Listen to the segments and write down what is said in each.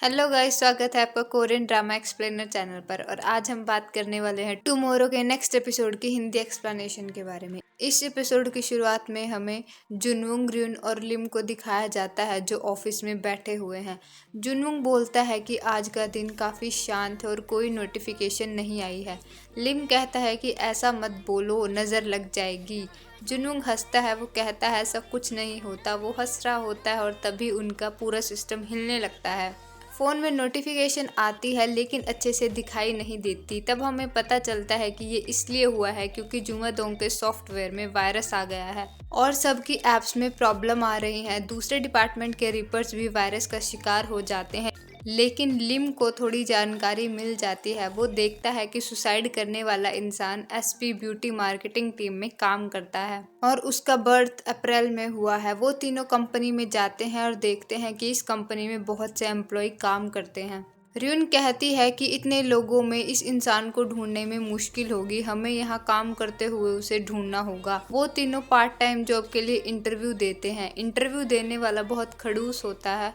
Hello guys, स्वागत है आपका कोरियन ड्रामा एक्सप्लेनर चैनल पर। और आज हम बात करने वाले हैं टुमारो के नेक्स्ट एपिसोड की हिंदी एक्सप्लेनेशन के बारे में। इस एपिसोड की शुरुआत में हमें जुनवुंग, र्यून और लिम को दिखाया जाता है जो ऑफिस में बैठे हुए हैं। जुनवुंग बोलता है कि आज का दिन काफ़ी शांत है और कोई नोटिफिकेशन नहीं आई है। लिम कहता है कि ऐसा मत बोलो, नज़र लग जाएगी। जुनवुंग हंसता है, वो कहता है ऐसा कुछ नहीं होता। वो हंस रहा होता है और तभी उनका पूरा सिस्टम हिलने लगता है। फ़ोन में नोटिफिकेशन आती है लेकिन अच्छे से दिखाई नहीं देती। तब हमें पता चलता है कि ये इसलिए हुआ है क्योंकि जुमादोंग के सॉफ्टवेयर में वायरस आ गया है और सबकी ऐप्स में प्रॉब्लम आ रही है। दूसरे डिपार्टमेंट के रिपर्स भी वायरस का शिकार हो जाते हैं। लेकिन लिम को थोड़ी जानकारी मिल जाती है। वो देखता है कि सुसाइड करने वाला इंसान एसपी ब्यूटी मार्केटिंग टीम में काम करता है और उसका बर्थ अप्रैल में हुआ है। वो तीनों कंपनी में जाते हैं और देखते हैं कि इस कंपनी में बहुत से एम्प्लॉय काम करते हैं। र्यून कहती है कि इतने लोगों में इस इंसान को ढूंढने में मुश्किल होगी, हमें यहाँ काम करते हुए उसे ढूंढना होगा। वो तीनों पार्ट टाइम जॉब के लिए इंटरव्यू देते हैं। इंटरव्यू देने वाला बहुत खड़ूस होता है।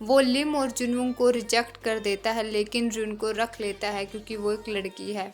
वो लिम और जुनवुंग को रिजेक्ट कर देता है लेकिन र्यून को रख लेता है क्योंकि वो एक लड़की है।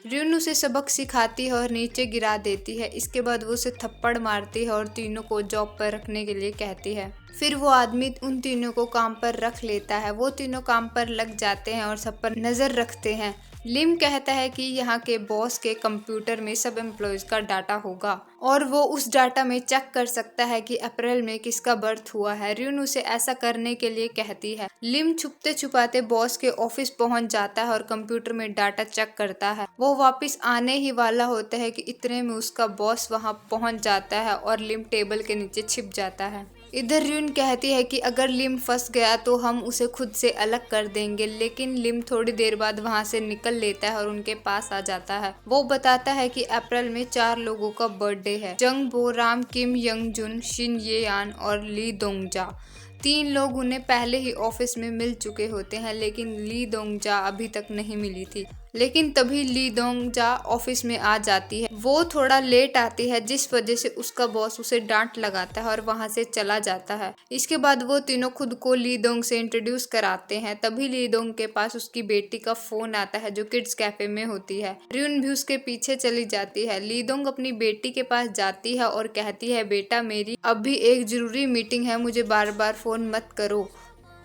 र्यून उसे सबक सिखाती है और नीचे गिरा देती है। इसके बाद वो उसे थप्पड़ मारती है और तीनों को जॉब पर रखने के लिए कहती है। फिर वो आदमी उन तीनों को काम पर रख लेता है। वो तीनों काम पर लग जाते हैं और सब पर नज़र रखते हैं। लिम कहता है कि यहाँ के बॉस के कंप्यूटर में सब एम्प्लॉयज़ का डाटा होगा और वो उस डाटा में चेक कर सकता है कि अप्रैल में किसका बर्थ हुआ है। र्यून उसे ऐसा करने के लिए कहती है। लिम छुपते छुपाते बॉस के ऑफिस पहुंच जाता है और कंप्यूटर में डाटा चेक करता है। वो वापस आने ही वाला होता है कि इतने में उसका बॉस वहां पहुंच जाता है और लिम टेबल के नीचे छिप जाता है। इधर र्यून कहती है कि अगर लिम फंस गया तो हम उसे खुद से अलग कर देंगे, लेकिन लिम थोड़ी देर बाद वहां से निकल लेता है और उनके पास आ जाता है। वो बताता है कि अप्रैल में 4 लोगों का बर्थडे है, जंग बो, राम, किम यंग जुन, शिन ये यान और ली दोंगजा। 3 लोग उन्हें पहले ही ऑफिस में मिल चुके होते हैं लेकिन ली दोंगजा अभी तक नहीं मिली थी। लेकिन तभी ली दोंगजा ऑफिस में आ जाती है। वो थोड़ा लेट आती है जिस वजह से उसका बॉस उसे डांट लगाता है और वहां से चला जाता है। इसके बाद वो तीनों खुद को ली दोंग से इंट्रोड्यूस कराते हैं। तभी ली दोंग के पास उसकी बेटी का फोन आता है जो किड्स कैफे में होती है। र्यून भी उसके पीछे चली जाती है। ली दोंग अपनी बेटी के पास जाती है और कहती है, बेटा मेरी अभी एक जरूरी मीटिंग है, मुझे बार बार फोन मत करो,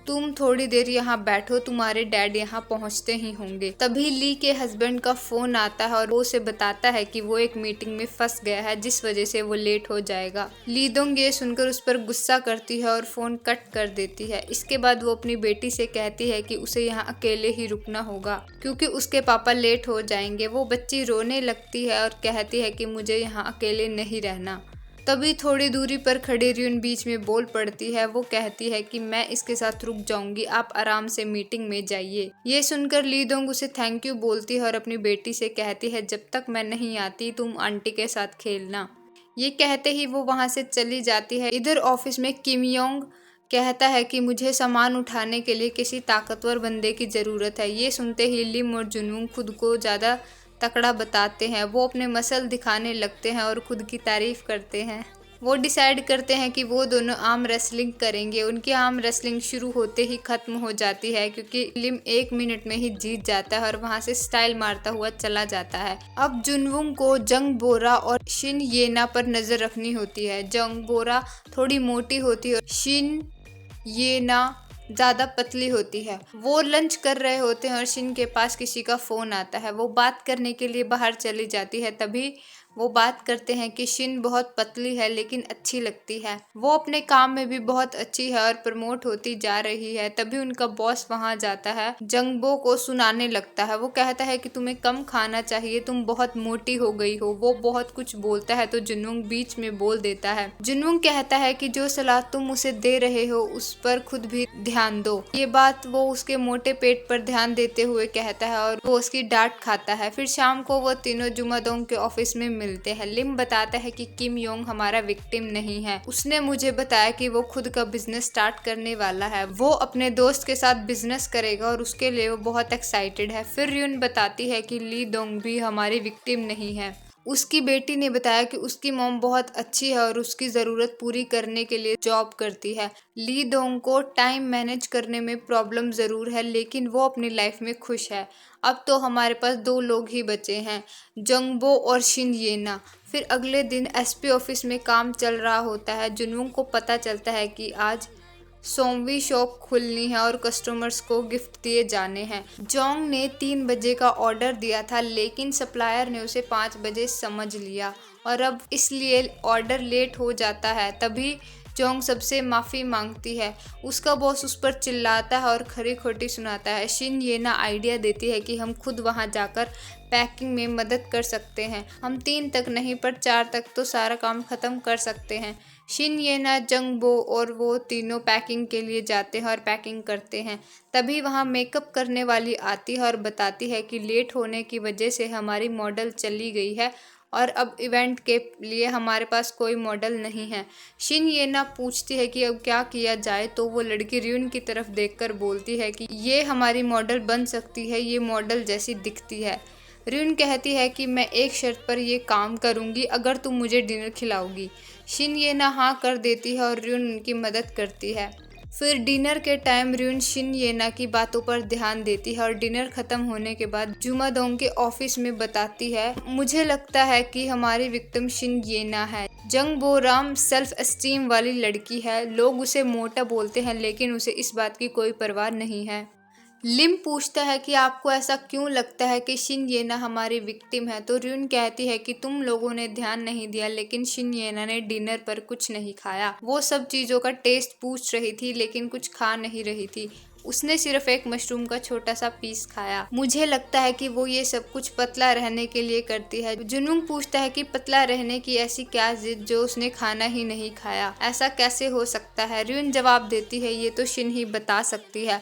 तुम थोड़ी देर यहाँ बैठो, तुम्हारे डैड यहाँ पहुँचते ही होंगे। तभी ली के हस्बैंड का फोन आता है और वो उसे बताता है कि वो एक मीटिंग में फंस गया है जिस वजह से वो लेट हो जाएगा। ली दोंग ये सुनकर उस पर गुस्सा करती है और फोन कट कर देती है। इसके बाद वो अपनी बेटी से कहती है कि उसे यहाँ अकेले ही रुकना होगा क्योंकि उसके पापा लेट हो जाएंगे। वो बच्ची रोने लगती है और कहती है कि मुझे यहाँ अकेले नहीं रहना। तभी थोड़ी दूरी पर खड़ी र्यून बीच में बोल पड़ती है। वो कहती है कि मैं इसके साथ रुक जाऊंगी, आप आराम से मीटिंग में जाइए। ये सुनकर ली दोंग उसे थैंक यू बोलती है और अपनी बेटी से कहती है, जब तक मैं नहीं आती तुम आंटी के साथ खेलना। ये कहते ही वो वहां से चली जाती है। इधर ऑफिस में किम योंग कहता है कि मुझे सामान उठाने के लिए किसी ताकतवर बंदे की ज़रूरत है। ये सुनते ही लिम और जुनवुंग खुद को ज़्यादा तकड़ा बताते हैं। वो अपने मसल दिखाने लगते हैं और खुद की तारीफ करते हैं। वो डिसाइड करते हैं कि वो दोनों आर्म रेसलिंग करेंगे। उनकी आर्म रेसलिंग शुरू होते ही खत्म हो जाती है क्योंकि लिम 1 मिनट में ही जीत जाता है और वहां से स्टाइल मारता हुआ चला जाता है। अब जुनवुंग को जंग बोरा और शिन येना पर नजर रखनी होती है। जंग बोरा थोड़ी मोटी होती है और शिन येना ज़्यादा पतली होती है। वो लंच कर रहे होते हैं और शिन के पास किसी का फ़ोन आता है। वो बात करने के लिए बाहर चली जाती है। तभी वो बात करते हैं कि शिन बहुत पतली है लेकिन अच्छी लगती है। वो अपने काम में भी बहुत अच्छी है और प्रमोट होती जा रही है। तभी उनका बॉस वहां जाता है। जंगबो को सुनाने लगता है। वो कहता है कि तुम्हें कम खाना चाहिए, तुम बहुत मोटी हो गई हो। वो बहुत कुछ बोलता है तो जुनवुंग बीच में बोल देता है। जुनवुंग कहता है कि जो सलाह तुम उसे दे रहे हो उस पर खुद भी ध्यान दो। ये बात वो उसके मोटे पेट पर ध्यान देते हुए कहता है और वो उसकी डांट खाता है। फिर शाम को वो तीनों जुमादोंग के ऑफिस में मिलते हैं। लिम बताता है कि किम योंग हमारा विक्टिम नहीं है। उसने मुझे बताया कि वो खुद का बिजनेस स्टार्ट करने वाला है। वो अपने दोस्त के साथ बिजनेस करेगा और उसके लिए वो बहुत एक्साइटेड है। फिर र्यून बताती है कि ली दोंग भी हमारी विक्टिम नहीं है। उसकी बेटी ने बताया कि उसकी मॉम बहुत अच्छी है और उसकी ज़रूरत पूरी करने के लिए जॉब करती है। ली दोंग को टाइम मैनेज करने में प्रॉब्लम ज़रूर है, लेकिन वो अपनी लाइफ में खुश है। अब तो हमारे पास 2 लोग ही बचे हैं, जंगबो और शिन येना। फिर अगले दिन एसपी ऑफिस में काम चल रहा होता है। जुनवोंग को पता चलता है कि आज सोमवी शॉप खुलनी है और कस्टमर्स को गिफ्ट दिए जाने हैं। जोंग ने 3 बजे का ऑर्डर दिया था, लेकिन सप्लायर ने उसे 5 बजे समझ लिया और अब इसलिए ऑर्डर लेट हो जाता है। तभी जोंग सबसे माफ़ी मांगती है। उसका बॉस उस पर चिल्लाता है और खरी खोटी सुनाता है। शिन येना आइडिया देती है कि हम खुद वहां जाकर पैकिंग में मदद कर सकते हैं। हम 3 तक नहीं पर 4 तक तो सारा काम खत्म कर सकते हैं। शिन येना, जंगबो और वो तीनों पैकिंग के लिए जाते हैं और पैकिंग करते हैं। तभी वहाँ मेकअप करने वाली आती है और बताती है कि लेट होने की वजह से हमारी मॉडल चली गई है और अब इवेंट के लिए हमारे पास कोई मॉडल नहीं है। शिन येना पूछती है कि अब क्या किया जाए, तो वो लड़की र्यून की तरफ देखकर बोलती है कि ये हमारी मॉडल बन सकती है, ये मॉडल जैसी दिखती है। र्यून कहती है कि मैं एक शर्त पर ये काम करूँगी, अगर तुम मुझे डिनर खिलाओगी। शिन येना हाँ कर देती है और र्यून उनकी मदद करती है। फिर डिनर के टाइम र्यून शिन येना की बातों पर ध्यान देती है और डिनर खत्म होने के बाद जुमादोंग के ऑफिस में बताती है, मुझे लगता है कि हमारी विक्टिम शिन येना है। जंगबो राम सेल्फ एस्टीम वाली लड़की है। लोग उसे मोटा बोलते हैं, लेकिन उसे इस बात की कोई परवाह नहीं है। लिम पूछता है कि आपको ऐसा क्यों लगता है कि शिन येना हमारी विक्टिम है, तो र्यून कहती है कि तुम लोगों ने ध्यान नहीं दिया, लेकिन शिन येना ने डिनर पर कुछ नहीं खाया। वो सब चीज़ों का टेस्ट पूछ रही थी, लेकिन कुछ खा नहीं रही थी। उसने सिर्फ एक मशरूम का छोटा सा पीस खाया। मुझे लगता है कि वो ये सब कुछ पतला रहने के लिए करती है। जुनूंग पूछता है कि पतला रहने की ऐसी क्या जिद जो उसने खाना ही नहीं खाया, ऐसा कैसे हो सकता है। र्यून जवाब देती है, ये तो शिन ही बता सकती है।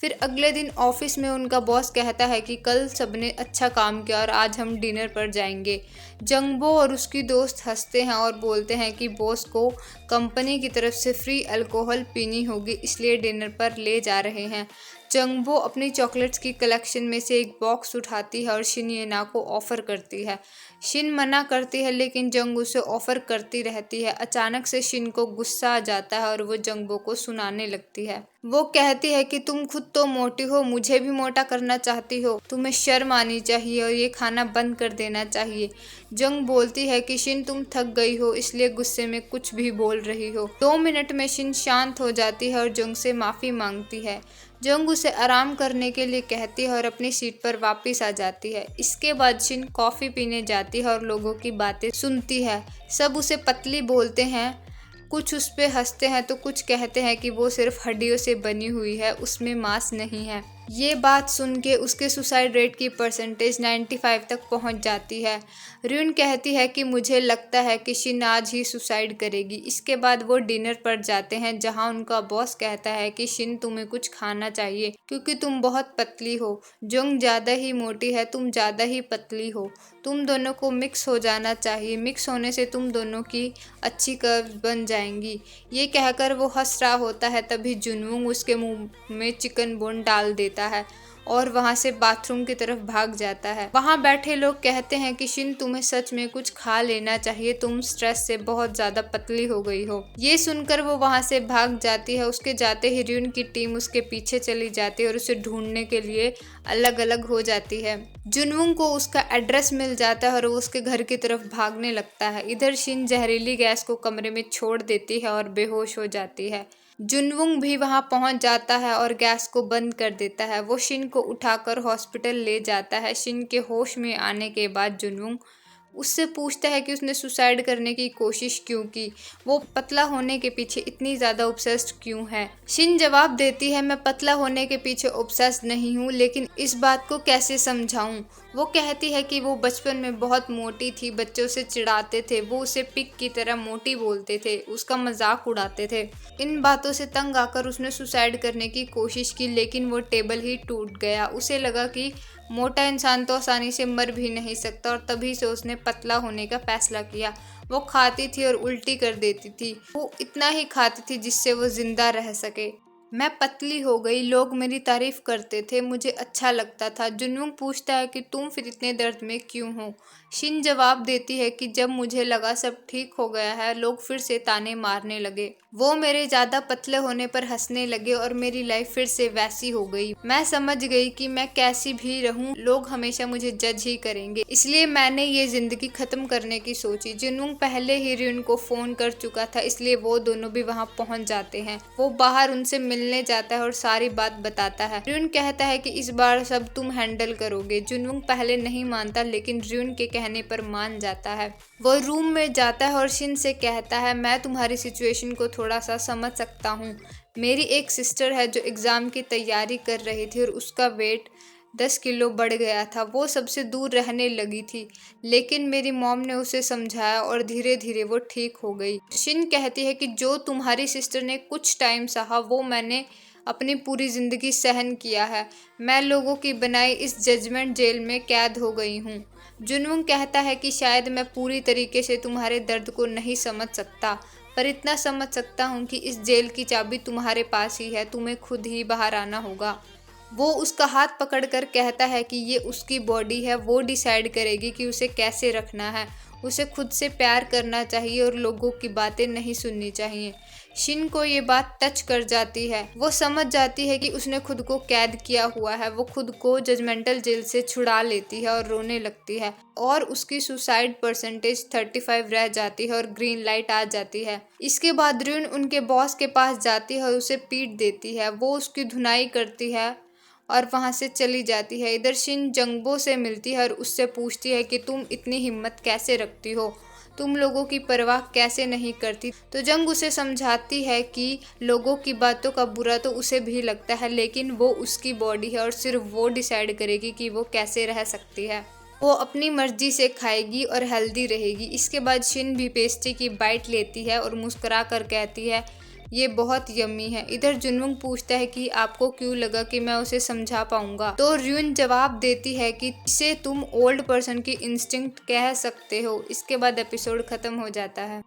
फिर अगले दिन ऑफिस में उनका बॉस कहता है कि कल सबने अच्छा काम किया और आज हम डिनर पर जाएंगे। जंगबो और उसकी दोस्त हंसते हैं और बोलते हैं कि बॉस को कंपनी की तरफ से फ्री अल्कोहल पीनी होगी, इसलिए डिनर पर ले जा रहे हैं। जंगबो अपनी चॉकलेट्स की कलेक्शन में से एक बॉक्स उठाती है और शिन येना को ऑफर करती है। शिन मना करती है, लेकिन जंग उसे ऑफर करती रहती है। अचानक से शिन को गुस्सा आ जाता है और वो जंगबो को सुनाने लगती है। वो कहती है कि तुम खुद तो मोटी हो, मुझे भी मोटा करना चाहती हो, तुम्हें शर्म आनी चाहिए और ये खाना बंद कर देना चाहिए। जंग बोलती है कि शिन तुम थक गई हो, इसलिए गुस्से में कुछ भी बोल रही हो। 2 मिनट में शिन शांत हो जाती है और जंग से माफ़ी मांगती है। जंग उसे आराम करने के लिए कहती है और अपनी सीट पर वापस आ जाती है। इसके बाद शिन कॉफ़ी पीने जाती है और लोगों की बातें सुनती है। सब उसे पतली बोलते हैं, कुछ उस पे हंसते हैं तो कुछ कहते हैं कि वो सिर्फ हड्डियों से बनी हुई है, उसमें मांस नहीं है। ये बात सुन के उसके सुसाइड रेट की परसेंटेज 95 तक पहुंच जाती है। र्यून कहती है कि मुझे लगता है कि शिन आज ही सुसाइड करेगी। इसके बाद वो डिनर पर जाते हैं, जहां उनका बॉस कहता है कि शिन तुम्हें कुछ खाना चाहिए क्योंकि तुम बहुत पतली हो। जोंग ज़्यादा ही मोटी है, तुम ज़्यादा ही पतली हो, तुम दोनों को मिक्स हो जाना चाहिए, मिक्स होने से तुम दोनों की अच्छी कर्व बन जाएंगी। ये कहकर वो हंस रहा होता है, तभी जुनवुंग उसके मुंह में चिकन बोन डाल देता है और वहां से बाथरूम की तरफ भाग जाता है। वहां बैठे लोग कहते हैं कि शिन तुम्हें सच में कुछ खा लेना चाहिए, तुम स्ट्रेस से बहुत ज्यादा पतली हो गई हो। ये सुनकर वो वहां से भाग जाती है। उसके जाते ही र्यून की टीम उसके पीछे चली जाती है और उसे ढूंढने के लिए अलग अलग हो जाती है। जुनवुंग को उसका एड्रेस मिल जाता है और वो उसके घर की तरफ भागने लगता है। इधर शिन जहरीली गैस को कमरे में छोड़ देती है और बेहोश हो जाती है। जुनवुंग भी वहां पहुंच जाता है और गैस को बंद कर देता है। वो शिन को उठाकर हॉस्पिटल ले जाता है। शिन के होश में आने के बाद जुनवुंग उससे पूछता है कि उसने सुसाइड करने की कोशिश क्यों की, वो पतला होने के पीछे इतनी ज़्यादा ऑब्सेस्ड क्यों है। शिन जवाब देती है, मैं पतला होने के पीछे ऑब्सेस्ड नहीं हूँ, लेकिन इस बात को कैसे समझाऊँ। वो कहती है कि वो बचपन में बहुत मोटी थी, बच्चों से चिढ़ाते थे, वो उसे पिग की तरह मोटी बोलते थे, उसका मजाक उड़ाते थे। इन बातों से तंग आकर उसने सुसाइड करने की कोशिश की, लेकिन वो टेबल ही टूट गया। उसे लगा कि मोटा इंसान तो आसानी से मर भी नहीं सकता और तभी से उसने पतला होने का फैसला किया। वो खाती थी और उल्टी कर देती थी। वो इतना ही खाती थी जिससे वो जिंदा रह सके। मैं पतली हो गई, लोग मेरी तारीफ करते थे, मुझे अच्छा लगता था। जुनवंग पूछता है कि तुम फिर इतने दर्द में क्यों हो। शिन जवाब देती है कि जब मुझे लगा सब ठीक हो गया है, लोग फिर से ताने मारने लगे। वो मेरे ज्यादा पतले होने पर हंसने लगे और मेरी लाइफ फिर से वैसी हो गई। मैं समझ गई कि मैं कैसी भी रहूं, लोग हमेशा मुझे जज ही करेंगे, इसलिए मैंने ये जिंदगी खत्म करने की सोची। जुनवंग पहले ही र्यून को फोन कर चुका था, इसलिए वो दोनों भी वहाँ पहुँच जाते हैं। वो बाहर उनसे मिलने जाता है और सारी बात बताता है। र्यून कहता है कि इस बार सब तुम हैंडल करोगे। जुनवंग पहले नहीं मानता, लेकिन र्यून के कहने पर मान जाता है। वो रूम में जाता है और शिन से कहता है, मैं तुम्हारी सिचुएशन को थोड़ा सा समझ सकता हूँ। मेरी एक सिस्टर है जो एग्जाम की तैयारी कर रही थी और उसका वेट 10 किलो बढ़ गया था। वो सबसे दूर रहने लगी थी, लेकिन मेरी मॉम ने उसे समझाया और धीरे धीरे वो ठीक हो गई। शिन कहती है कि जो तुम्हारी सिस्टर ने कुछ टाइम सहा, वो मैंने अपनी पूरी जिंदगी सहन किया है। मैं लोगों की बनाई इस जजमेंट जेल में कैद हो गई हूँ। जुनवंग कहता है कि शायद मैं पूरी तरीके से तुम्हारे दर्द को नहीं समझ सकता, पर इतना समझ सकता हूँ कि इस जेल की चाबी तुम्हारे पास ही है, तुम्हें खुद ही बाहर आना होगा। वो उसका हाथ पकड़कर कहता है कि ये उसकी बॉडी है, वो डिसाइड करेगी कि उसे कैसे रखना है। उसे खुद से प्यार करना चाहिए और लोगों की बातें नहीं सुननी चाहिए। शिन को ये बात टच कर जाती है। वो समझ जाती है कि उसने खुद को कैद किया हुआ है। वो खुद को जजमेंटल जेल से छुड़ा लेती है और रोने लगती है और उसकी सुसाइड परसेंटेज 35 रह जाती है और ग्रीन लाइट आ जाती है। इसके बाद र्यून उनके बॉस के पास जाती है और उसे पीट देती है। वो उसकी धुनाई करती है और वहां से चली जाती है। इधर शिन जंगबो से मिलती है और उससे पूछती है कि तुम इतनी हिम्मत कैसे रखती हो, तुम लोगों की परवाह कैसे नहीं करती। तो जंग उसे समझाती है कि लोगों की बातों का बुरा तो उसे भी लगता है, लेकिन वो उसकी बॉडी है और सिर्फ वो डिसाइड करेगी कि वो कैसे रह सकती है। वो अपनी मर्जी से खाएगी और हेल्दी रहेगी। इसके बाद शिन भी पेस्ट्री की बाइट लेती है और मुस्कुरा कर कहती है, ये बहुत यम्मी है। इधर जुनवंग पूछता है कि आपको क्यों लगा कि मैं उसे समझा पाऊंगा। तो र्यून जवाब देती है कि इसे तुम ओल्ड पर्सन की इंस्टिंक्ट कह सकते हो। इसके बाद एपिसोड खत्म हो जाता है।